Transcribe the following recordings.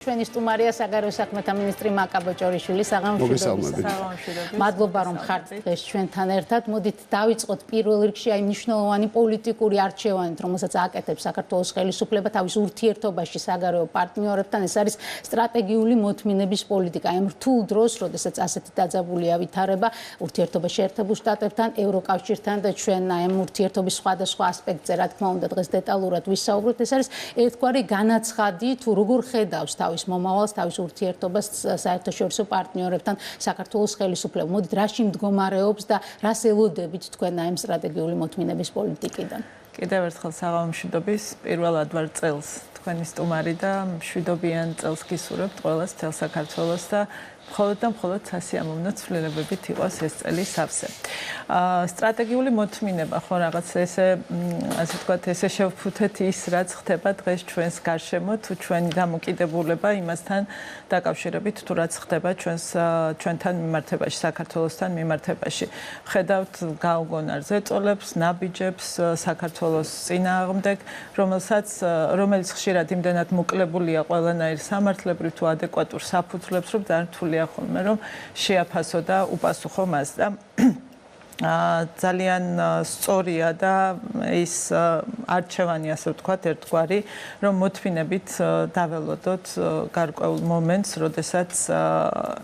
ჩვენი სტუმარია საგარეო საქმეთა მინისტრი მაკა ბოჭორიშვილი. საღამოშიდობთ. მადლობა რომ ხართ დღეს ჩვენთან ერთად. მოდით დავიწყოთ პირველ რიგში აი მნიშვნელოვანი პოლიტიკური არჩევანით, რომელსაც აკეთებს საქართველოს ხელისუფლება თავის ურთიერთობაში საგარეო პარტნიორებთან. ეს არის სტრატეგიული მოთმინების პოლიტიკა. ამ რთულ დროს, როდესაც ასეთი დაძაბულია ვითარება ურთიერთობაში შეერთებულ შტატებთან, ევროკავშირთან და ჩვენ ამ ურთიერთობის სხვადასხვა ასპექტზე, რა თქმა უნდა, დღეს დეტალურად ვისაუბროთ. ეს არის ერთგვარი განაცხადი თუ როგორ ხედავს თავის მომავალს, თავის ურთიერთობას საერთაშორისო პარტნიორებთან საქართველოს ხელისუფლება. მოდით რაში მდგომარეობს და რას ელოდებით თქვენ ამ სტრატეგიული მოთმინების პოლიტიკიდან? კიდევ ერთხელ საღამომშვიდობის. პირველად ვარ წელს თქვენი სტუმარი და მშვიდობიან წელს გისურვებთ ყველას მთელ საქართველოს და მხოლოდ და მხოლოდ სასიამოვნო ცვლილებებით იყოს ეს წელი სავსე. სტრატეგიული მოთმინება ხო რაღაც ესე ვთქვათ, ესე შევფუთეთ ის, რაც ხდება დღეს ჩვენს გარშემო, თუ ჩვენი დამოკიდებულება იმასთან დაკავშირებით, თუ რაც ხდება ჩვენთან მიმართებაში, საქართველოსთან მიმართებაში. ხედავთ გაუგონარ ზეწოლებს, ნაბიჯებს საქართველოს წინააღმდეგ, რომელიც ხშირად იმდენად მოკლებულია ყველანაირ სამართლებრივ თუ ადეკვატურ საფუძვლებს, რომ დართულია ხოლმე რომ შეაფასო და უპასუხო მას და ძალიან სწორია და ის არჩევანი, ასე ვთქვათ, ერთგვარი, რომ მოთმინებით დაველოდოთ გარკვეულ მომენტს, როდესაც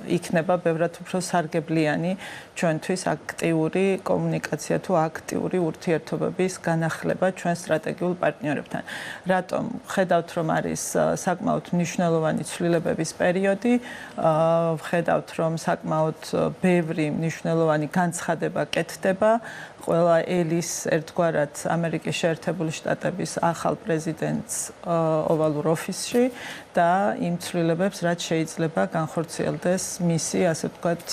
იქნება ბევრად უფრო სარგებლიანი ჩვენთვის აქტიური კომუნიკაცია თუ აქტიური ურთიერთობების განახლება ჩვენ სტრატეგიულ პარტნიორებთან. რატომ ხედავთ, რომ არის საკმაოდ მნიშვნელოვანი ცვლილებების პერიოდი, ხედავთ, რომ საკმაოდ ბევრი მნიშვნელოვანი განცხადება კეთდება, ყველა ელის ერთგვარად ამერიკის შეერთებული შტატების ახალ პრეზიდენტს ოვალურ ოფისში და იმ ცვლილებებს, რაც შეიძლება განხორციელდეს მისი, ასე ვთქვათ,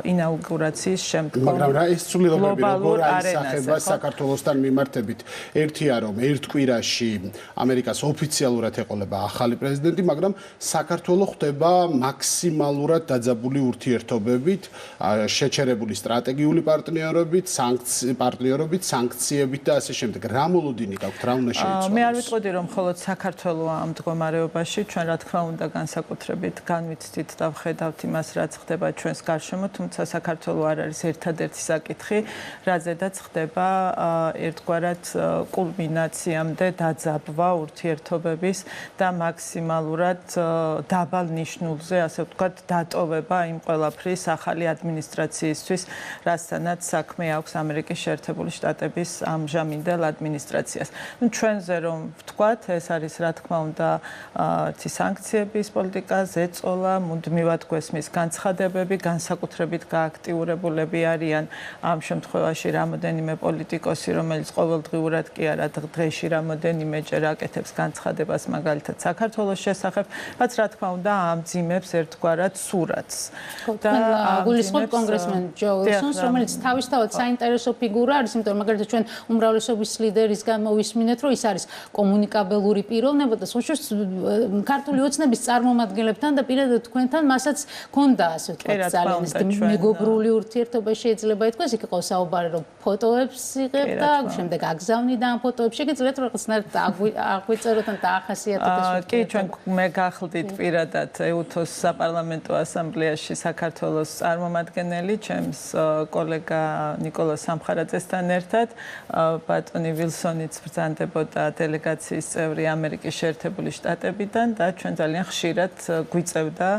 ინაუგურაციის შემდგომ. მაგრამ რა ეს ცვლილებები როგორ აისახება საქართველოსთან მიმართებით? ერთია რომ ერთ კვირაში ამერიკას ოფიციალურად ეყოლება ახალი პრეზიდენტი, მაგრამ საქართველო ხდება მაქსიმალურად დაძაბული ურთიერთობებით, შეჩერებული სტრატეგიული პარტნიორობით, სანქციებით და ასე შემდეგ. რა მოლოდინი გაქვთ, რა უნდა შეიცვალოს? მე არ ვიტყოდი რომ მხოლოდ საქართველოა ამ მდგომარეობაში, ჩვენ რა თქმა უნდა განსაკუთრებით განვიცდით და ვხედავთ იმას, რაც ხდება ჩვენს გარშემო, თუმცა საქართველო არ არის ერთადერთი საკითხი, რაზედაც ხდება ერთგვარად კულმინაციამდე დაძაბვა ურთიერთობების და მაქსიმალურად დაბალ ნიშნულზე, ასე ვთქვათ, დატოვება იმ ყველაფრის ახალი ადმინისტრაციისთვის, რასთანაც საქმე აქვს ამერიკის შეერთებული შტატების ამჟამინდელ ადმინისტრაციას. ჩვენზე რომ ვთქვათ, ეს არის რა თქმა უნდა სანქციების პოლიტიკა, ზეწოლა, მუდმივად გვესმის განცხადებები, განსაკუთრებით გააქტიურებულები არიან ამ შემთხვევაში რამოდენიმე პოლიტიკოსი, რომელიც ყოველდღიურად კი არა დღეში რამოდენიმეჯერ აკეთებს განცხადებას მაგალითად საქართველოს შესახებ, რაც რა თქმა უნდა ამძიმებს ერთგვარად სურათს. და გულისხმობ კონგრესმენ ჯო უილსონს, რომელიც თავისთავად საინტერესო ფიგურა არის, იმიტომ რომ მაგალითად ჩვენ უმრავლესობის ლიდერისგან მოვისმინეთ, რომ ის არის კომუნიკაბელური პიროვნება და სულშოს ქართული ოცნების წარმომადგენლებთან და პირადად თქვენთან მასაც ჰქონდა, ასე ვთქვათ, ძალიან ეს მეგობრული ურთიერთობა შეიძლება ითქვას, იქ იყო საუბარი რომ ფოტოებს იღებდა, შემდეგ აგზავნიდა ამ ფოტოებს. შეგიძლიათ რაღაცნაირად აღვიწეროთ და დაახასიათოთ ეს? კი, ჩვენ მე გახლდით პირადად ეუთოს საპარლამენტო ასამბლეაში საქართველოს წარმომადგენელი, ჩემს კოლეგა ნიკოლოზ სამხარაძესთან ერთად, ბატონი ვილსონიც ბრძანდებოდა დელეგაციის წევრი ამერიკის შეერთებული შტატებიდან და ჩვენ ძალიან ხშირად გვიწევდა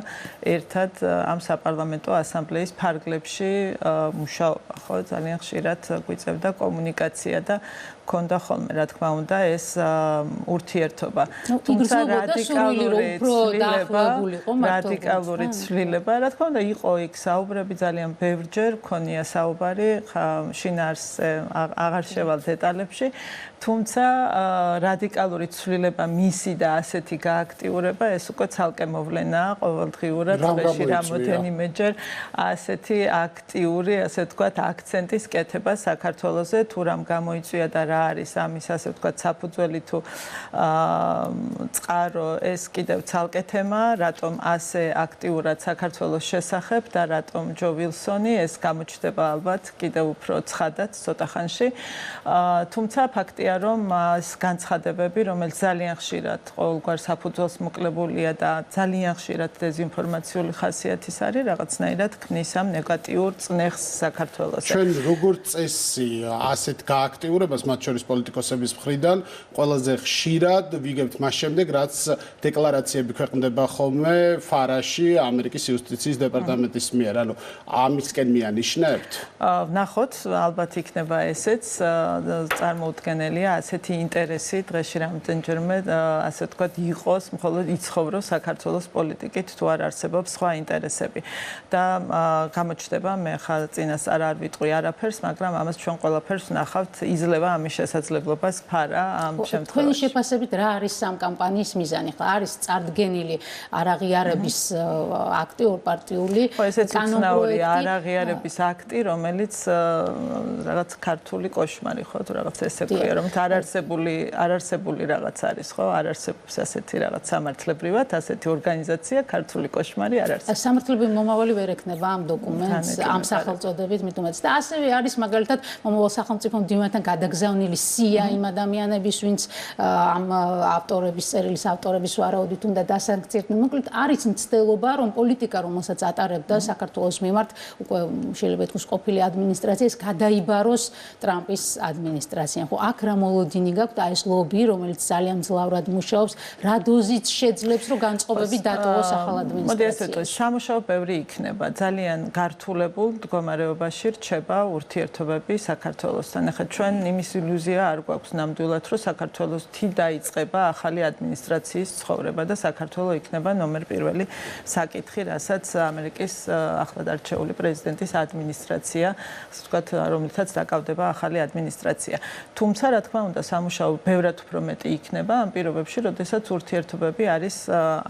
ერთად ამ საპარლამენტო ასამბლეის ფარგლებში მუშაობა, ხო, ძალიან ხშირად გვიწევდა კომუნიკაცია და ქონდა ხოლმე, რა თქმა უნდა, ეს ურთიერთობა. თუმცა რადიკალური ცვლილება, რა თქმა უნდა, იყო იქ საუბრები ძალიან ბევრჯერ, ქონია საუბარი, შინაარსზე აღარ შევალ დეტალებში, თუმცა რადიკალური ცვლილება მისი და ასეთი გააქტიურება ეს უკვე ცალკე მოვლენაა ყოველდღიურად დღეში რამოდენიმეჯერ ასეთი აქტიური, ასე ვთქვათ, აქცენტის კეთება საქართველოზე, თუ რამ გამოიწვია და რა არის ამის, ასე ვთქვათ, საფუძველი თუ წყარო, ეს კიდევ ცალკე თემაა, რატომ ასე აქტიურად საქართველოს შესახებ და რატომ ჯო ვილსონი, ეს გამოჩნდება ალბათ კიდევ უფრო ცხადად ცოტა ხანში. თუმცა ფაქტია ისეთია, რომ ეს განცხადებები, რომელიც ძალიან ხშირად ყოველგვარ საფუძველს მოკლებულია და ძალიან ხშირად დეზინფორმაციული ხასიათის არის, რაღაცნაირად ქმნის ამ ნეგატიურ წნეხს საქართველოს. ჩვენ როგორც წესი ასეთ გააქტიურებას მათ შორის პოლიტიკოსების მხრიდან ყველაზე ხშირად ვიგებთ მას შემდეგ, რაც დეკლარაციები ქვეყნდება ხოლმე ფარაში ამერიკის იუსტიციის დეპარტამენტის მიერ. ანუ ამისკენ მიანიშნებთ? ვნახოთ, ალბათ იქნება ესეც წარმოუდგენელია ასეთი ინტერესი დღეში რამდენჯერმე ასე ვთქვათ იყოს მხოლოდ იცხოვროს საქართველოს პოლიტიკით თუ არ არსებობს სხვა ინტერესები და გამოჩნდება მე ხა წინასწარ არ ვიტყვი არაფერს, მაგრამ ამას ჩვენ ყველაფერს ვნახავთ, იძლევა ამის შესაძლებლობას ფარა ამ შემთხვევაში. თქვენი შეფასებით რა არის ამ კამპანიის მიზანი? ხა არის წარდგენილი არაღიარების აქტი ორპარტიული კანონპროექტი არაღიარების აქტი, რომელიც რაღაც ქართული კოშმარი ხო თუ რაღაც ესე ქვია, რომ არ არსებული რაღაც არის, ხო? არ არსებობს ასეთი რაღაც სამართლებრივად, ასეთი ორგანიზაცია, ქართული კოშმარი არ არსებობს. სამართლებრივი მომავალი ვერ ექნება ამ დოკუმენტს, ამ სახელწოდებით მithumetes. და ასევე არის მაგალითად მომავალ სახელმწიფო მდივანთან გადაგზავნილი სია იმ ადამიანების, ვინც ამ ავტორების წერილის ავტორების ვარაუდით უნდა დასანქციებდნენ. მოკლედ არის მცდელობა, რომ პოლიტიკა, რომელსაც ატარებდა საქართველოს მიმართ, უკვე შეიძლება ითქვას ყოფილი ადმინისტრაციას გადაიბაროს ტრამპის ადმინისტრაციამ. ხო, აქ რა მოლოდინი გაქვთ და ეს ლობი, რომელიც ძალიან მძლავრად მუშაობს, რა დოზით შეძლებს, რომ განწყობები დატოვოს ახალ ადმინისტრაციას. მოდი ასე ვთქვათ, სამუშაო ბევრი იქნება. ძალიან გართულებულ მდგომარეობაში რჩება ურთიერთობები საქართველოსთან. ახლა ჩვენ იმის ილუზია არ გვაქვს ნამდვილად, რომ საქართველოს თი დაიწყება ახალი ადმინისტრაციის ცხოვრება და საქართველოს იქნება ნომერ პირველი საკითხი, რასაც ამერიკის ახლად არჩეული პრეზიდენტის ადმინისტრაცია, ასე ვთქვათ, რომლითაც დაკავდება ახალი ადმინისტრაცია. თუმცა, რა თქმა უნდა, სამუშაო ბევრად უფრო მეტი იქნება ამ პირობებში, როდესაც ურთიერთობები არის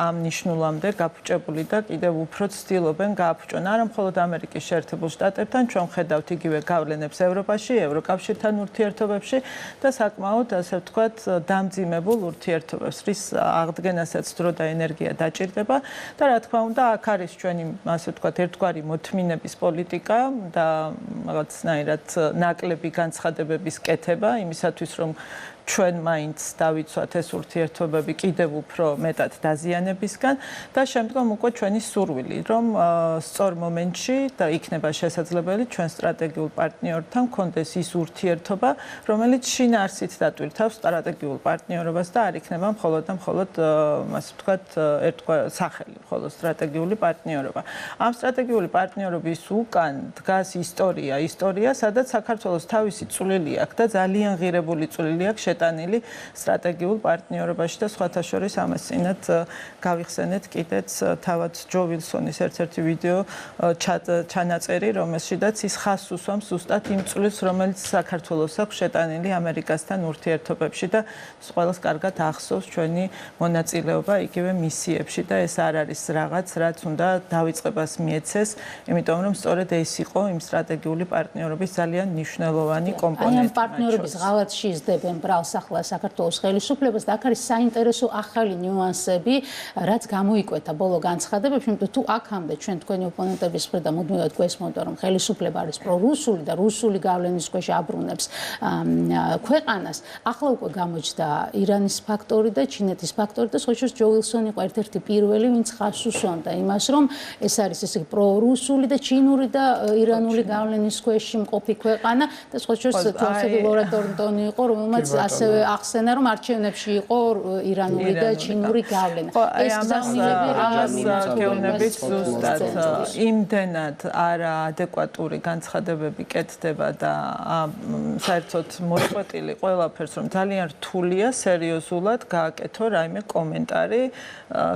ამ ნიშნულამდე გაფუჭებული და კიდევ უფრო ცდილობენ გააფუჭონ არა მხოლოდ ამერიკის შეერთებულ შტატებთან, ჩვენ ხედავთ იგივე გავლენებს ევროპაში, ევროკავშირთან ურთიერთობებში და საკმაოდ, ასე ვთქვათ, დამძიმებულ ურთიერთობებს, რის აღდგენასაც დრო და ენერგია დაჭირდება და რა თქმა უნდა, აქ არის ჩვენი, ასე ვთქვათ, ერთგვარი მოთმინების პოლიტიკა და რაღაცნაირად ნაკლები განცხადებების კეთება იმისათვის, რომ ჩვენ მაინც დავიცვათ ეს ურთიერთობები კიდევ უფრო მეტად დაზიანებისგან და შემდგომ უკვე ჩვენი სურვილი, რომ სწორ მომენტში და იქნება შესაძლებელი ჩვენ სტრატეგიულ პარტნიორთან გქონდეს ის ურთიერთობა, რომელიც შინაარსით დატვირთავს სტრატეგიულ პარტნიორობას და არ იქნება მხოლოდ და მხოლოდ, ასე ვთქვათ, ერთგვარი სახელი, მხოლოდ სტრატეგიული პარტნიორობა. ამ სტრატეგიული პარტნიორობის უკან დგას ისტორია, სადაც საქართველოს თავისი წვლილი აქვს და ძალიან ღირებული წვლილი აქვს შეტანილი სტრატეგიულ პარტნიორობაში და სხვათა შორის ამას წინათ გავიხსენეთ კიდეც თავად ჯო ვილსონის ერთ-ერთი ვიდეო ჩანაწერი, რომელშიდაც ის ხაზს უსვამს ზუსტად იმ წვლილს, რომელიც საქართველოს აქვს შეტანილი ამერიკასთან ურთიერთობებში და ყველას კარგად ახსოვს ჩვენი მონაწილეობა იგივე მისიებში და ეს არ არის რაღაც, რაც უნდა დავიწყებას მიეცეს, იმიტომ რომ სწორედ ეს იყო იმ სტრატეგიული პარტნიორობის ძალიან მნიშვნელოვანი კომპონენტი. აი ამ პარტნიორობის ღალატში იზრდებენ ახლა საქართველოს ხელისუფლებას და აქ არის საინტერესო ახალი ნიუანსები, რაც გამოიკვეთა ბოლო განცხადებებში, იმიტომ თუ აქამდე ჩვენ თქვენი ოპონენტების მხრიდან მუდმივად გვესმოდა, რომ ხელისუფლება არის პრორუსული და რუსული გავლენის ქვეშ აბრუნებს ქვეყანას, ახლა უკვე გამოჩნდა ირანის ფაქტორი და ჩინეთის ფაქტორი და სხვაშორის ჯო ვილსონი იყო ერთ-ერთი პირველი, ვინც ხაზს უსვამდა იმას, რომ ეს არის ესე იგი პრორუსული და ჩინური და ირანული გავლენის ქვეშ მყოფი ქვეყანა და სხვაშორის თვალსაჩინო ლორა ტორნტონი იყო, რომელმაც ასევე ახსენა, რომ არჩევნებში იყო ირანული და ჩინური გავლენა. ეს გეოვნებით ზუსტად იმდენად არაადეკვატური განცხადებები კეთდება და საერთოდ მოწყვეტილი ყველაფერს, რომ ძალიან რთულია სერიოზულად გააკეთო რაიმე კომენტარი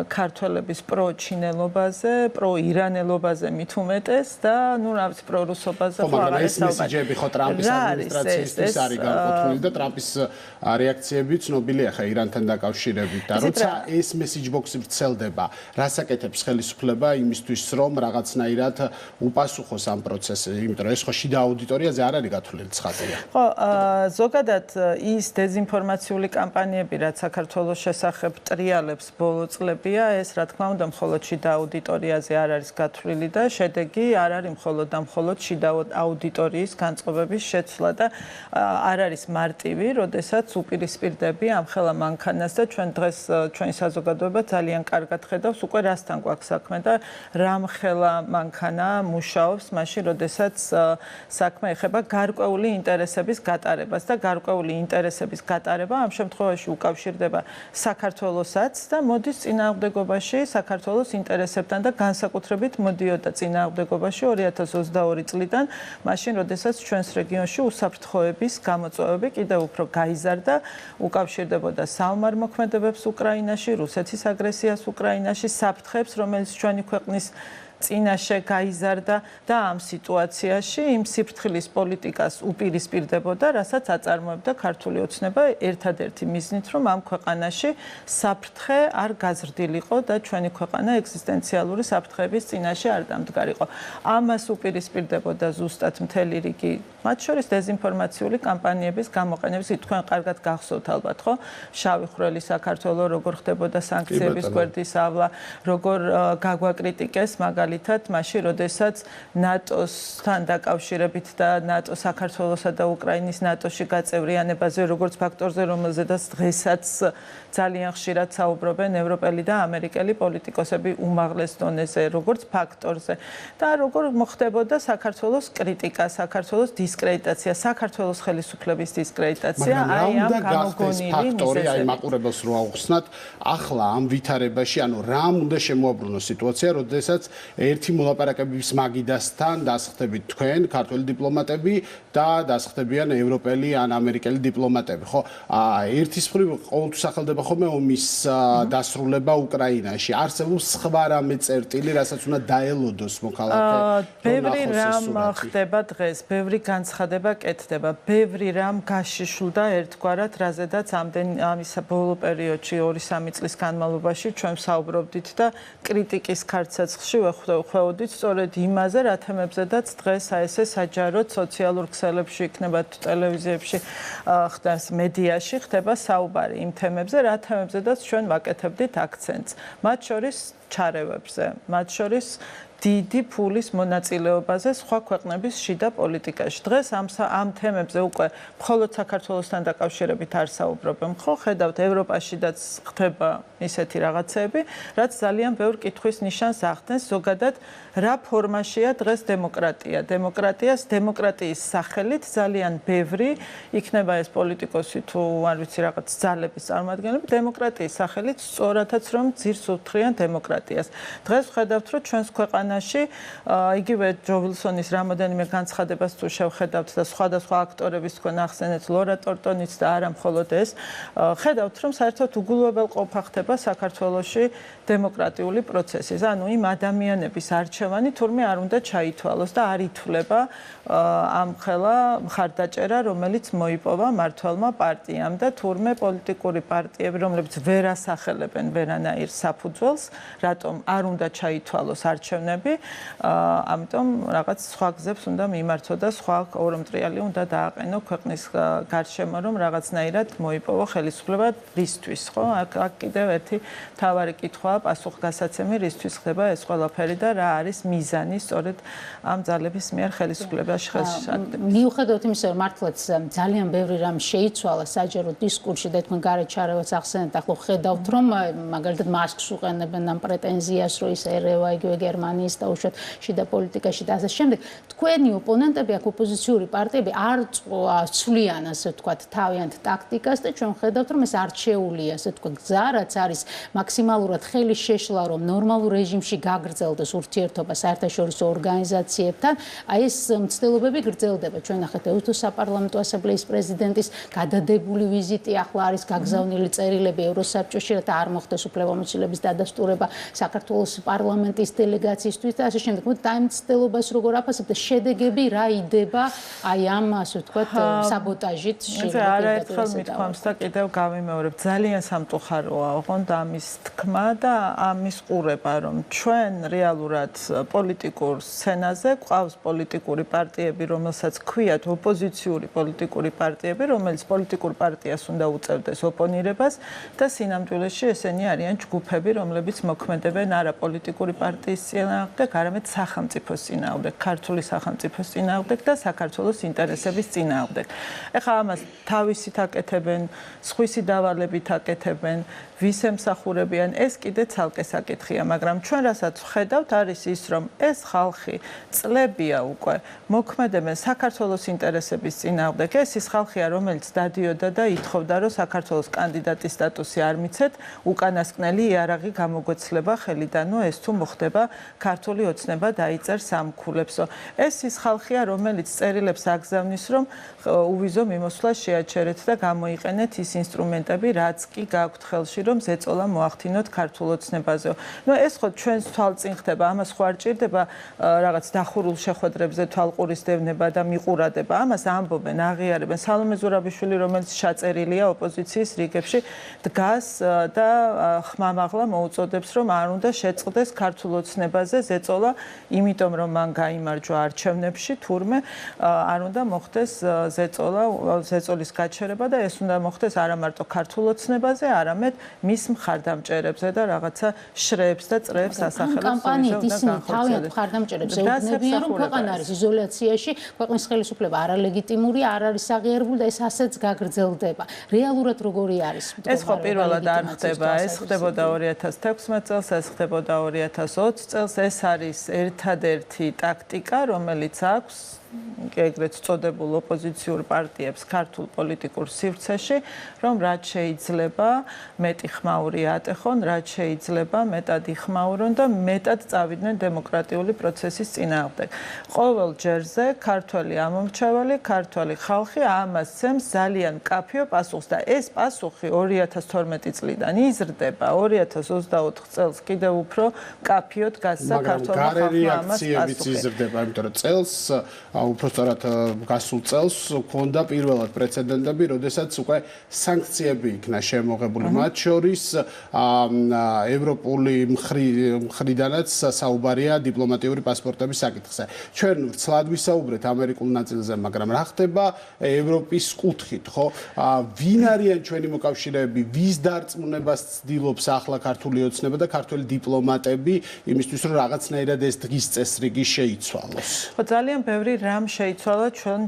ქართველების პროჩინელობაზე, პროირანელობაზე მით უმეტეს და ნუ რა ვიცი პრორუსობაზე ხო აღარ ეს მესიჯები ხო ტრამპის ადმინისტრაციისთვის არის განკუთვნილი და ტრამპის რეაქციები ცნობილია ხა ირანთან დაკავშირებით და როცა ეს message box-ი ვრცელდება, რასაკეთებს ხელისუფლება იმისთვის, რომ რაღაცნაირად უპასუხოს ამ პროცესზე, იმიტომ რომ ეს ხო შიდა აუდიტორიაზე არ არის გათვლილი ცხადია. ხო, ზოგადად ის დეზინფორმაციული კამპანიები, რაც საქართველოს შესახებ ტრიალებს ბოლო წლებია, ეს რა თქმა უნდა მხოლოდ შიდა აუდიტორიაზე არ არის გათვლილი და შედეგი არ არის მხოლოდ და მხოლოდ შიდა აუდიტორიის განწყობების შეცვლა და არ არის მარტივი, როდესაც როდესაც უპირისპირდები ამხელა მანქანას და ჩვენ დღეს ჩვენი საზოგადოება ძალიან კარგად ხედავს უკვე რასთან გვაქვს საქმე და რამხელა მანქანა მუშაობს მაშინ როდესაც საქმე ეხება გარკვეული ინტერესების გატარებას და გარკვეული ინტერესების გატარება ამ შემთხვევაში უკავშირდება საქართველოსაც და მოდის წინააღმდეგობაში საქართველოს ინტერესებთან და განსაკუთრებით მოდიოდა წინააღმდეგობაში 2022 წლიდან მაშინ როდესაც ჩვენს რეგიონში უსაფრთხოების გამოწვევები კიდევ უფრო გაიზარდა უკავშირდებოდა საომარ მოქმედებებს უკრაინაში რუსეთის აგრესიას უკრაინაში საფრთხებს რომელიც ჩვენი ქვეყნის წინაშე გაიზარდა და ამ სიტუაციაში იმ სიფრთხილის პოლიტიკას უპირისპირდებოდა, რასაც აწარმოებდა ქართული ოცნება ერთადერთი მიზნით, რომ ამ ქვეყანაში საფრთხე არ გაზრდილიყო და ჩვენი ქვეყანა ეგზისტენციალური საფრთხეების წინაშე არ დამდგარიყო. ამას უპირისპირდებოდა ზუსტად მთელი რიგი, მათ შორის დეзинფორმაციული კამპანიების გამოყენების. თქვენ კარგად გახსოვთ ალბათ, ხო? შავი ხვრელი საქართველოს როგორ ხდებოდა სანქციების გვერდის ავლა, როგორ გაგვაკრიტიკეს მაგალითად მაშინ, როდესაც ნატოსთან დაკავშირებით და ნატო საქართველოსა და უკრაინის ნატოში გაწევრიანებაზე, როგორც ფაქტორზე, რომელზედაც დღესაც ძალიან ხშირად საუბრობენ ევროპელი და ამერიკელი პოლიტიკოსები უმაღლეს დონეზე, როგორც ფაქტორზე და როგორ მოხდებოდა საქართველოს კრიტიკა, საქართველოს დისკრედიტაცია, საქართველოს ხელისუფლების დისკრედიტაცია, აი ამ გამოგონილი ფაქტორი, აი მაყურებელს რო აუხსნათ, ახლა ამ ვითარებაში, ანუ რამ უნდა შემოაბრუნოს სიტუაცია, როდესაც ერთი მოლაპარაკებების მაგიდასთან დასხდებით თქვენ, ქართველი დიპლომატები და დასხდებიან ევროპელი ან ამერიკელი დიპლომატები, ხო? ერთის მხრივ ყოველთვის სახელდება ხოლმე ომის დასრულება უკრაინაში. არსებობს სხვა რამე წერტილი, რასაც უნდა დაელოდოს მოქალაქე. ბევრი რამ ხდება დღეს, ბევრი განცხადება კეთდება, ბევრი რამ გაშიშვლდა ერთგვარად, რაზედაც ამის ბოლო პერიოდში 2-3 წლის განმავლობაში ჩვენ საუბრობდით და კრიტიკის ქარცეცხლში ხვეოდით სწორედ იმაზე, რა თემებზედაც დღეს ესე საჯაროდ სოციალურ ქსელებში იქნება თუ ტელევიზიებში ხდება მედიაში ხდება საუბარი იმ თემებზე, რა თემებზედაც ჩვენ ვაკეთებდით აქცენტს. მათ შორის ჩარევებზე, მათ შორის დიდი ფულის მონაწილეობაზე სხვა ქვეყნების შიდა პოლიტიკაში. დღეს ამ თემებზე უკვე მხოლოდ საქართველოსთან დაკავშირებით არ საუბრობენ, ხო? ხედავთ ევროპაშიდაც ხდება ისეთი რაღაცები, რაც ძალიან ბევრ კითხვის ნიშანს ახდენს ზოგადად რა ფორმაშია დღეს დემოკრატია. დემოკრატიის სახელით ძალიან ბევრი იქნება ეს პოლიტიკოსი თუ არ ვიცი რაღაც ძალების წარმომადგენლები, დემოკრატიის სახელით სწორადაც რომ ძირს უთხრიან დემოკრატიას. დღეს ხედავთ რომ ჩვენს ქვეყანაში იგივე ჯო ვილსონის რამოდენიმე განცხადებას თუ შევხედავთ და სხვადასხვა აქტორების თქვენ ახსენეთ ლორა ტორტონიც და არა მხოლოდ ეს, ხედავთ რომ საერთოდ უგულვებელყოფა ხდება საქართველოში დემოკრატიული პროცესის. ანუ იმ ადამიანების არჩევანი თურმე არ უნდა ჩაითვალოს და არ ითვლება ამხელა მხარდაჭერა, რომელიც მოიპოვა მართლმა პარტიამ და თურმე პოლიტიკური პარტიები, რომლებიც ვერ ასახელებენ ვერანაირ საფუძველს, რატომ არ უნდა ჩაითვალოს არჩევნები, ამიტომ რაღაც სხვა გზებს უნდა მიმართო და სხვა ორომტრიალი უნდა დააყენო ქვეყნის გარშემო, რომ რაღაცნაირად მოიპოვო ხელისუფლება რისთვის, ხო? აქ კიდევ ერთი მთავარი კითხვაა, პასუხგასაცემი რისთვის ხდება ეს ყველაფერი და რა არის მიზანი სწორედ ამ ძალების მიერ ხელისუფლებაში ხელშეშარდება. მიუხედავად იმისა, რომ მართლაც ძალიან ბევრი რამ შეიცვალა საჯარო დისკურსში და თქვენ გარეთ-ჩარევაც ახსენეთ, ახლა ხედავთ, რომ მაგალითად მასკს უყენებენ ამ პრეტენზიას, რომ ის ერევა იგივე გერმანიის და უშუალოდ შიდა პოლიტიკაში და ასე შემდეგ. თქვენი ოპონენტები, აქ ოპოზიციური პარტიები არ ცვლიან, ასე ვთქვათ, თავიანთ ტაქტიკას და ჩვენ ხედავთ, რომ ეს არჩეულია, ასე ვთქვათ, გზა, რაც არის მაქსიმალურად ხელი შეშლა, რომ ნორმალურ რეჟიმში გაგრძელდეს ურთიერთობა საერთაშორისო ორგანიზაციებთან. აი ეს მცდელობები გრძელდება. ჩვენ ნახეთ ეუთო საპარლამენტო ასამბლეის პრეზიდენტის გადადებული ვიზიტი, ახლა არის გაგზავნილი წერილები ევროსაბჭოში, რათა არ მოხდეს უფლებამოსილების დადასტურება საქართველოს პარლამენტის დელეგაციისთვის და ასე შემდეგ. მოდი ამ მცდელობას როგორ აფასებთ და შედეგები რა იდება აი ამ ასე ვთქვათ საბოტაჟით შეიძლება არაერთხელ მithქვამს და კიდევ გავიმეორებ, ძალიან სამწუხაროა ოღონდ ამის თქმა და ამის ყურება, რომ ჩვენ რეალურად პოლიტიკურ სცენაზე გვყავს პოლიტიკური პარტიები, რომელსაც ქვიათ ოპოზიციური პოლიტიკური პარტიები, რომელიც პოლიტიკურ პარტიას უნდა უწევდეს ოპონირებას და სინამდვილეში ესენი არიან ჯგუფები, რომლებიც მოქმედებენ არა პოლიტიკური პარტიის წინააღმდეგ, არამედ სახელმწიფოს წინააღმდეგ, ქართული სახელმწიფოს წინააღმდეგ და საქართველოს ინტერესების წინააღმდეგ. ეხლა ამას თავისით აკეთებენ, სხვისი დავალებით აკეთებენ, ვის ემსახურებიან, ეს კიდე ცალკე საკითხია, მაგრამ ჩვენ რასაც ვხედავთ არის ის, რომ ეს ხალხი წლებია უკვე მოქმედებენ საქართველოს ინტერესების წინააღმდეგ. ეს ის ხალხია, რომელიც დადიოდა და ითხოვდა, რომ საქართველოს კანდიდატის სტატუსი არ მიცეთ, უკანასკნელი იარაღი გამოგვეცლება ხელიდან, ეს თუ მოხდება ქართული ოცნება დაიწერ სამქულებსო. ეს ის ხალხია, რომელიც წერილებს აგზავნის, რომ უვიზო მიმოსვლა შეაჩერეთ და გამოიყენეთ ის ინსტრუმენტები, რაც კი გაქვთ ხელში, რომ ზეწოლა მოახდინოთ ქართულ ოცნებაზე. ეს ხო ჩვენს თვალწინ ხდება, ამას ხო არ ჭირდება რაღაც დახურულ შეხვედრებზე თვალყურისდევნება და მიყურადება. ამას ამბობენ, აღიარებენ. სალომე ზურაბიშვილი, რომელიც ჩაწერილია ოპოზიციის რიგებში, დგას და ხმამაღლა მოუწოდებს, რომ არ უნდა შეწყდეს ქართულ ოცნებაზე ზეწოლა, იმიტომ რომ მან გაიმარჯვა არჩევნებში, თურმე არ უნდა მოხდეს ზეწოლის გაჩერება და ეს უნდა მოხდეს არა მარტო ქართულ ოცნებაზე, არამედ მის მხარდამჭერებზე და რაღაცა შრეებს და წრეებს ასახელებს. კამპანიით ისინი თავიანთ მხარდამჭერებს ეუბნებიან, რომ ქვეყანა არის იზოლაციაში, ქვეყნის ხელისუფლება არალეგიტიმურია, არ არის აღიარებული და ეს ასეც გაგრძელდება. რეალურად როგორი არის? ეს ხო პირველად არ ხდება, ეს ხდებოდა 2016 წელს, ეს ხდებოდა 2020 წელს, ეს არის ერთადერთი ტაქტიკა, რომელიც აქვს ეგრეთ წოდებულ ოპოზიციურ პარტიებს ქართულ პოლიტიკურ სივრცეში, რომ რაც შეიძლება მეტი ხმაური ატეხონ, რაც შეიძლება მეტად იხმაურონ და მეტად წავიდნენ დემოკრატიული პროცესის წინააღმდეგ. ყოველ ჯერზე ქართველი ამომრჩეველი, ქართველი ხალხი ამას ცემს ძალიან მკაფიო პასუხს და ეს პასუხი 2012 წლიდან იზრდება 2024 წელს კიდევ უფრო მკაფიოდ გასცა ქართულმა ხალხმა ამას პასუხი. იზრდება, იმიტომ რომ წელს უпростоრად გასულ წელს ჰქონდა პირველად პრეცედენტები, როდესაც უკვე სანქციები იქნა შემოღებული, მათ შორის ევროპული მხრიდანაც საუბარია დიპლომატიური პასპორტების საკითხზე. ჩვენ ვრცლად ვისაუბრეთ ამერიკულ ნაწილზე, მაგრამ რა ხდება ევროპის კუთხით, ხო? ვინ არიან ჩვენი მოკავშირეები, ვის დარწმუნებას ცდილობს ახლა ქართული ოცნება და ქართული დიპლომატები იმისთვის, რომ რაღაცნაირად ეს დღის წესრიგი შეიცვალოს? ხო, ძალიან ბევრი რამ შეიცვალა ჩვენ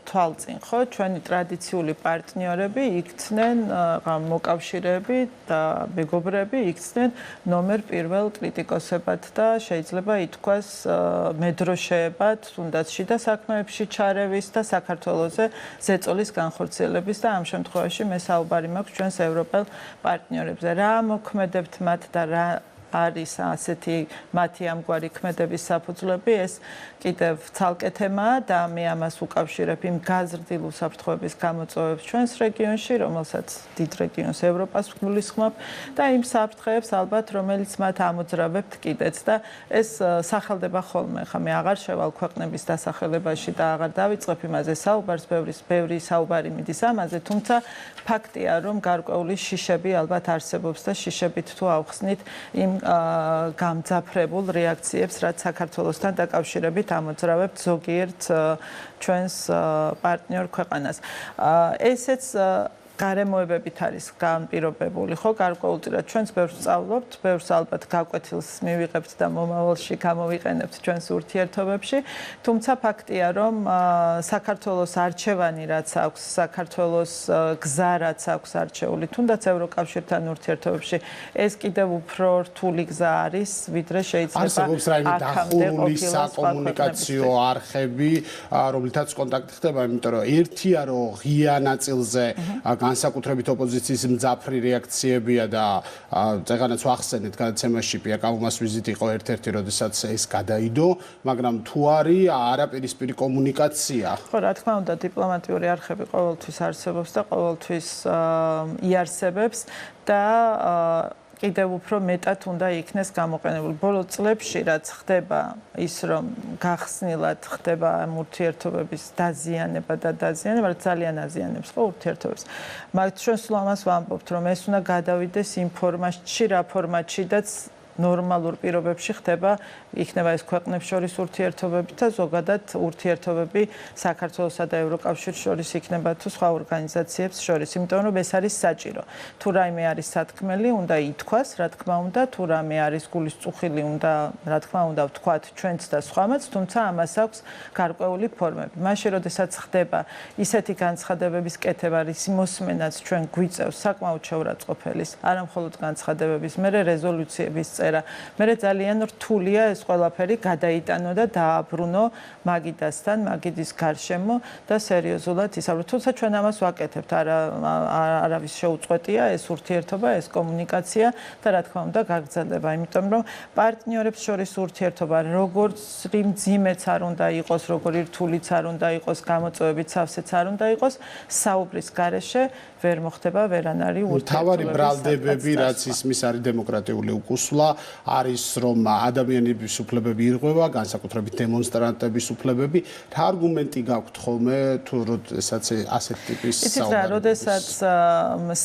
თვალწინ, ხო? ჩვენი ტრადიციული პარტნიორები იქცნენ მოკავშირეები და მეგობრები იქცნენ ნომერ პირველ კრიტიკოსებად და შეიძლება ითქვას მედროშეებად, თუნდაც შიდა საქმეებში ჩარევის და საქართველოზე ზეწოლის განხორციელების და ამ შემთხვევაში მე საუბარი მაქვს ჩვენს ევროპელ პარტნიორებზე. რა მოქმედებთ მათ და რა არის ასეთი მათი ამგვარი ქმედების საფუძვლები, ეს კიდევ ცალკე თემაა და მე ამას უკავშირებ იმ გაზრდილ უსაფრთხოების გამოწვევებს ჩვენს რეგიონში, რომელსაც დიდ რეგიონს ევროპას გულისხმობ და იმ საფრთხეებს ალბათ, რომელიც მათ ამოძრავებთ კიდეც და ეს სახელდება ხოლმე. ხა მე აღარ შევალ ქვეყნების დასახელებაში და აღარ დავიწყებ იმაზე საუბარს, ბევრი საუბარი მიდის ამაზე, თუმცა ფაქტია, რომ გარკვეული შიშები ალბათ არსებობს და შიშებით თუ ავხსნით იმ გამძაფრებულ რეაქციებს, რაც საქართველოსთან დაკავშირებით ამოძრავებთ ზოგიერთ ჩვენს პარტნიორ ქვეყანას. ესეც გარემოებებით არის განპირობებული, ხო, გარკვეულწილად ჩვენს ბევრს სწავლობთ, ბევრს ალბათ გაკვეთილს მივიღებთ და მომავალში გამოვიყენებთ ჩვენს ურთიერთობებში, თუმცა ფაქტია, რომ საქართველოს არჩევანი რაც აქვს, საქართველოს გზა რაც აქვს არჩეული, თუნდაც ევროკავშირთან ურთიერთობებში, ეს კიდევ უფრო რთული გზა არის, ვიდრე შეიძლება არსებობს რაიმე დახურული საკომუნიკაციო არხები, რომლითაც კონტაქტი ხდება, იმიტომ რომ ერთია, რომ ღია ნაწილზე განსაკუთრებით ოპოზიციის მძაფრი რეაქციებია და წეგანაც ვახსენეთ გადაცემაში პიაკავუმას ვიზიტი იყო ერთ-ერთი, როდესაც ეს გადაიდო, მაგრამ თუ არის არაპირისპირი კომუნიკაცია. ხო, რა თქმა უნდა, დიპლომატიური არხები ყოველთვის არსებობს და ყოველთვის იარსებებს და კიდევ უფრო მეტად უნდა იქნეს გამოყენებული. ბოლო წლებში რაც ხდება ის, რომ გახსნილად ხდება ამ ურთიერთობების დაზიანება და დაზიანება ძალიან აზიანებს ხო ურთიერთობებს. მაგრამ ჩვენ სულ ამას ვამბობთ, რომ ეს უნდა გადავიდეს იმ ფორმატში, რა ფორმატშიდაც ნორმალურ პირობებში ხდება იქნება ეს ქვეყნებს შორის ურთიერთობები და ზოგადად ურთიერთობები საქართველოსა და ევროკავშირის შორის იქნება თუ სხვა ორგანიზაციებს შორის, იმიტომ რომ ეს არის საჭირო. თუ რაიმე არის სათქმელი, უნდა ითქვას, რა თქმა უნდა, თუ რაიმე არის გულისწუხილი, უნდა, რა თქმა უნდა, ვთქვათ ჩვენც და სხვამაც, თუმცა ამას აქვს გარკვეული ფორმები. მაშინ, როდესაც ხდება ისეთი განცხადებების კეთება, რის მოსმენაც ჩვენ გვიწევს საკმაოდ შეურაცხყოფელის, არა მხოლოდ განცხადებების, მერე რეზოლუციების წერა, მერე ძალიან რთულია ეს ყველაფერი გადაიტანო და დააბრუნო მაგიდასთან, მაგიდის გარშემო და სერიოზულად ისაუბროთ. თუმცა ჩვენ ამას ვაკეთებთ, არავის შეუწყვეტია ეს ურთიერთობა, ეს კომუნიკაცია და რა თქმა უნდა გაგრძელდება, იმიტომ რომ პარტნიორებს შორის ურთიერთობა როგორც მძიმეც არ უნდა იყოს, როგორი რთულიც არ უნდა იყოს, გამოწვევებით სავსეც არ უნდა იყოს, საუბრის გარეშე ვერ მოხდება ვერანარი ურთიერთობა. თავარი ბრალდებები, რაც ისმის არის დემოკრატიული უკუსვლა, არის რომ ადამიანების უფლებები ირღვევა, განსაკუთრებით დემონსტრანტების უფლებები. რა არგუმენტი გაქვთ ხოლმე თუ როდესაც ასეთ ტიპის საუბარი? როდესაც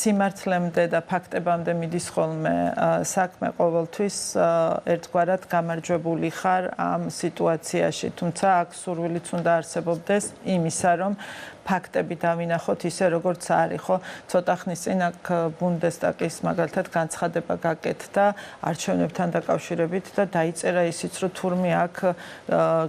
სიმართლემდე და ფაქტებამდე მიდის ხოლმე საქმე, ყოველთვის ერთგვარად გამარჯვებული ხარ ამ სიტუაციაში, თუმცა აქ სურვილიც უნდა არსებობდეს იმისა, რომ ფაქტები დავინახოთ ისე როგორც არის, ხო? ცოტა ხნის წინ აქ ბუნდესტაგის მაგალითად განცხადება გაკეთდა არჩევნებთან დაკავშირებით და დაიწერა ისიც, რომ თურმე აქ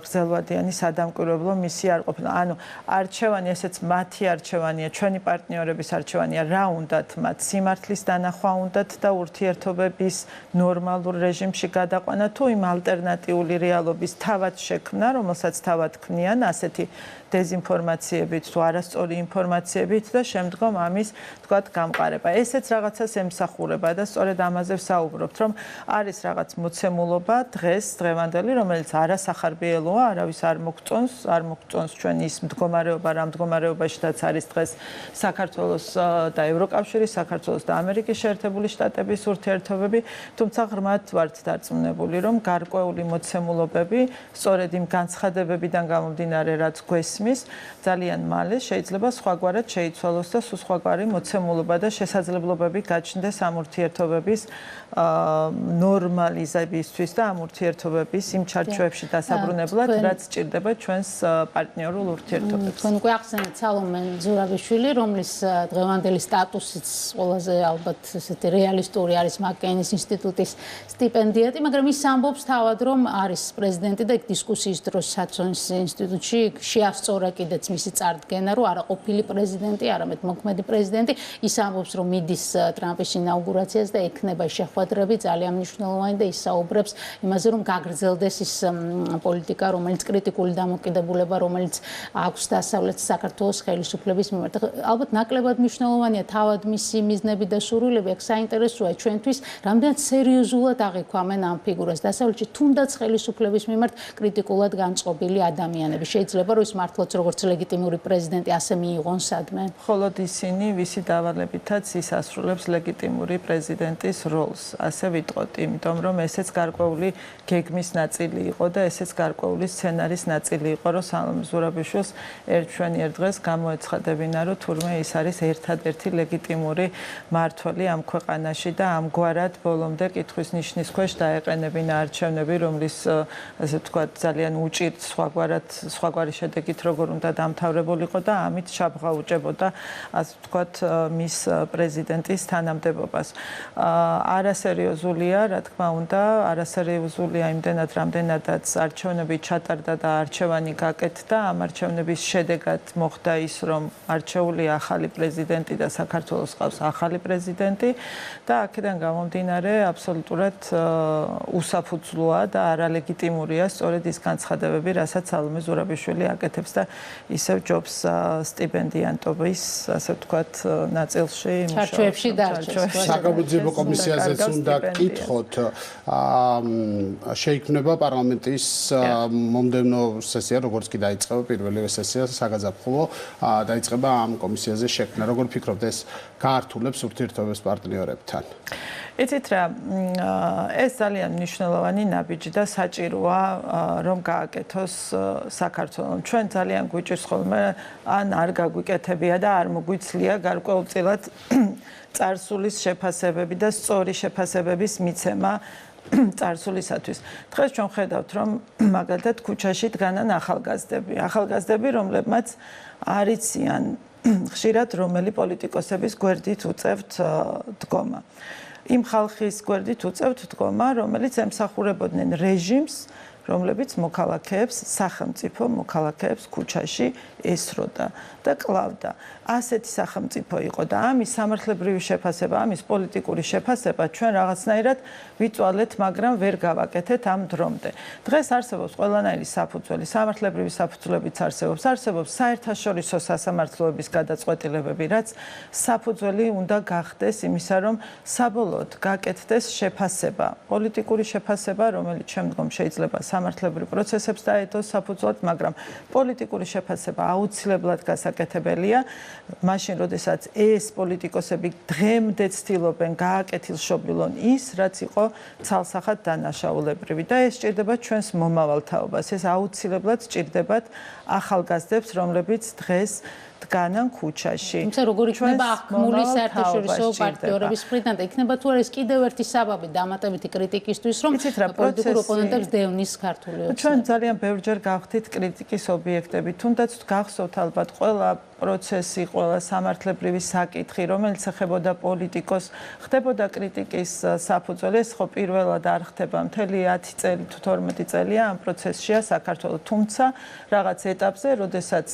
გრძელვადიანი სადამკვირვებლო მისია არ ყოფილა. ანუ არჩევანი, ესეც მათი არჩევანია, ჩვენი პარტნიორების არჩევანია, რა უნდათ მათ? სიმართლის დანახვა უნდათ და ურთიერთობების ნორმალურ რეჟიმში გადაყვანა თუ იმ ალტერნატიული რეალობის თავად შექმნა, რომელსაც თავად ქმნიან ასეთი დეზინფორმაციებით თუ არასწორი ინფორმაციებით და შემდგომ ამის თქვათ გამყარება. ესეც რაღაცას ემსახურება და სწორედ ამაზე ვსაუბრობთ, რომ არის რაღაც მოცემულობა დღევანდელი, რომელიც არასახარბიელოა, არავის არ მოგწონს ჩვენ ის მდგომარეობა, რა მდგომარეობაშიც არის დღეს საქართველოს და ევროკავშირის, საქართველოს და ამერიკის შეერთებული შტატების ურთიერთობები, თუმცა ღრმად ვართ დარწმუნებული, რომ გარკვეული მოცემულობები სწორედ იმ განცხადებებიდან გამომდინარე, რაც გვესმის, ძალიან მალე შეიძლება სხვაგვარად შეიცვალოს და სხვაგვარი მოცემულობა და შესაძლებლობები გაჩნდეს ამ ურთიერთობების ნორმალიზებისთვის და ამ ურთიერთობების იმ ჩარჩოებში დასაბრუნებლად, რაც სჭირდება ჩვენს პარტნიორულ ურთიერთობებს. თქვენ უკვე ახსენეთ სალომე ზურაბიშვილი, რომლის დღევანდელი სტატუსიც ყველაზე ალბათ ესეთი რეალისტური არის მაკეინის ინსტიტუტის სტიპენდიატი, მაგრამ ის ამბობს თავად, რომ არის პრეზიდენტი და დისკუსიის დროს საცონის ინსტიტუტში შეასწორა კიდეც მისი წარდგენა, რომ არა ყოფილი პრეზიდენტი, არამედ მოქმედი პრეზიდენტი. ის ამბობს, რომ მიდის ტრამპის ინაუგურაციას და ექნება შეხვედრები ძალიან მნიშვნელოვანი და ისაუბრებს იმაზე, რომ გაგრძელდეს ის პოლიტიკა, რომელიც კრიტიკული დამოკიდებულება, რომელიც აქვს დასავლეთ საქართველოს ხელისუფლების მიმართ. ალბათ ნაკლებად მნიშვნელოვანია თავად მისი მიზნები და სურვილები, აქ საინტერესოა ჩვენთვის, რამდენად სერიოზულად აღიქვამენ ამ ფიგურას დასავლეთში, თუნდაც ხელისუფლების მიმართ კრიტიკულად განწყობილი ადამიანები. შეიძლება რომ ის მართლაც როგორც ლეგიტიმური პრეზიდენტი ასე მიიღონ სადმე. მხოლოდ ისინი, ვისი დავალებითაც ის ასრულებს ლეგიტიმური პრეზიდენტის როლს, ასე ვიტყოთ, იმიტომ რომ ესეც გარკვეული გეგმის ნაწილი იყო და ესეც გარკვეული სცენარის ნაწილი იყო, რომ სალომე ზურაბიშვილს ერთშვენიერ დღეს გამოეცხადებინა, რომ თურმე ის არის ერთადერთი ლეგიტიმური მმართველი ამ ქვეყანაში და ამგვარად ბოლომდე კითხვის ნიშნის ქვეშ დაეყენებინა არჩევნები, რომლის ასე ვთქვათ, ძალიან უჭირთ სხვაგვარი შედეგით როგორ უნდა დამთავრებულიყო და ამით შაბღაუჭებოდა ასე ვთქვათ მის პრეზიდენტის თანამდებობას. არასერიოზულია, რა თქმა უნდა, არასერიოზულია იმდენად, რამდენადაც არჩევნები ჩატარდა და არჩევანი გაკეთდა. ამ არჩევნების შედეგად მოხდა ის, რომ არჩეულია ახალი პრეზიდენტი და საქართველოს ყავს ახალი პრეზიდენტი და აქედან გამომდინარე აბსოლუტურად უსაფუძვლოა და არალეგიტიმურია სწორედ ის განცხადებები, რასაც სალომე ზურაბიშვილი აკეთებს და ისევ ჯობს სტიპენდიანტობის, ასე ვთქვათ, ნაწილში ჩარჩოებში დარჩეს. საგამოძიებო კომისიაზეც უნდა გკითხოთ, შეიქმნება პარლამენტის მომდევნო სესია, როგორც კი დაიწყება პირველი სესია საგაზაფხულო, დაიწყება ამ კომისიაზე შექმნა. როგორ ფიქრობთ, ეს გაართულებს ურთიერთობებს პარტნიორებთან? იცით რა, ეს ძალიან მნიშვნელოვანი ნაბიჯი და საჭიროა, რომ გააკეთოს საქართველოს. ჩვენ ძალიან გვიჭირს ხოლმე, ან არ გაგვიკეთებია და არ მოგვიცლია გარკვეულწილად წარსულის შეფასებები და სწორი შეფასებების მიცემა წარსულისათვის. დღეს ჩვენ ხედავთ, რომ მაგალითად ქუჩაში დგანან ახალგაზრდები, რომლებმაც არ იციან ხშირად რომელი პოლიტიკოსების გვერდით უწევთ დგომა. იმ ხალხის გვერდით უწევთ დგომა, რომელიც ემსახურებოდნენ რეჟიმს, რომლებიც მოქალაქეებს, სახელმწიფო მოქალაქეებს ქუჩაში ესროდა და კლავდა. ასეთი სახელმწიფო იყო და ამის სამართლებრივი შეფასება, ამის პოლიტიკური შეფასება ჩვენ რაღაცნაირად ვიწვალეთ, მაგრამ ვერ გავაკეთეთ ამ დრომდე. დღეს არსებობს ყველანაირი საფუძველი, სამართლებრივი საფუძვლებიც არსებობს საერთაშორისო სასამართლოების გადაწყვეტილებები, რაც საფუძველი უნდა გახდეს იმისა, რომ საბოლოოდ გაკეთდეს შეფასება, პოლიტიკური შეფასება, რომელიც შემდგომ შეიძლება სამართლებრივ პროცესებს დაედოს საფუძვლად, მაგრამ პოლიტიკური შეფასება აუცილებლად გასაკეთებელია. მაშინ, როდესაც ეს პოლიტიკოსები დღემდე ცდილობენ გააკეთილშობილონ ის, რაც იყო ცალსახად დანაშაულებრივი და ეს სჭირდება ჩვენს მომავალთაობას. ეს აუცილებლად სჭირდებათ ახალგაზრდებს, რომლებიც დღეს დგანან ქუჩაში. თუმცა როგორ იქნება აღქმული საერთაშორისო პარტნიორების მხრიდან და იქნება თუ არა ეს კიდევ ერთი საბაბი დამატებითი კრიტიკისთვის, რომ პოლიტიკურ ოპონენტებს დევნის ქართული ოცნება. ჩვენ ძალიან ბევრჯერ გავხდით კრიტიკის ობიექტები, თუნდაც გახსოვთ ალბათ ყველა პროცესი, ყველა სამართლებრივი საკითხი, რომელიც ეხებოდა პოლიტიკოს, ხდებოდა კრიტიკის საფუძველი, ეს ხო პირველად არ ხდება, მთელი 10 წელი თუ 12 წელია ამ პროცესშია საქართველოს, თუმცა რაღაც ეტაპზე, როდესაც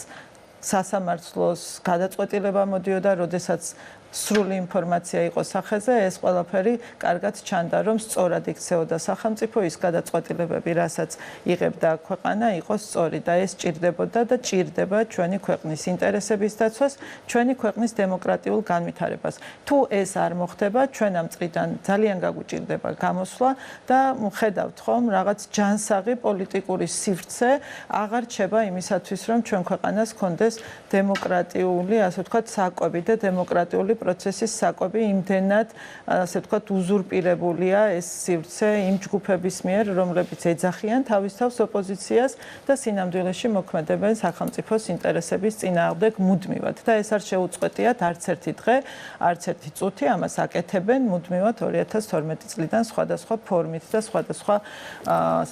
სასამართლოს გადაწყვეტილება მოდიოდა, როდესაც სრული ინფორმაცია იყო სახეზე, ეს ყველაფერი კარგად ჩანდა, რომ სწორად იქცეოდა სახელმწიფო, ის გადაწყვეტილებები, რასაც იღებდა ქვეყანა, იყოს სწორი და ეს ჭირდებოდა და ჭირდება ჩვენი ქვეყნის ინტერესების დაცვას, ჩვენი ქვეყნის დემოკრატიულ განვითარებას. თუ ეს არ მოხდება, ჩვენ ამ წრიდან ძალიან გაგვიჭირდება გამოსვლა და ხედავთ ხომ, რაღაც ჯანსაღი პოლიტიკური სივრცე აღარ რჩება იმისათვის, რომ ჩვენ ქვეყანას ჰქონდეს დემოკრატიული, ასე ვთქვათ, საკვები და დემოკრატიული პროცესის საკვები იმდენად, ასე ვთქვათ, უზურპირებულია ეს სივრცე იმ ჯგუფების მიერ, რომლებიც ეძახიან თავის თავს ოპოზიციას და სინამდვილეში მოქმედებენ სახელმწიფოს ინტერესების წინააღმდეგ მუდმივად. და ეს არ შეუწყვეტიათ არც ერთი დღე, არც ერთი წუთი, ამას აკეთებენ მუდმივად 2012 წლიდან სხვადასხვა ფორმით და სხვადასხვა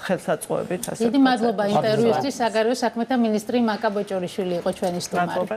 ხელსაწყოებით. დიდი მადლობა ინტერვიუსთვის. საგარეო საქმეთა მინისტრი მაკა ბოჭორიშვილი იყო ჩვენი სტუმარი.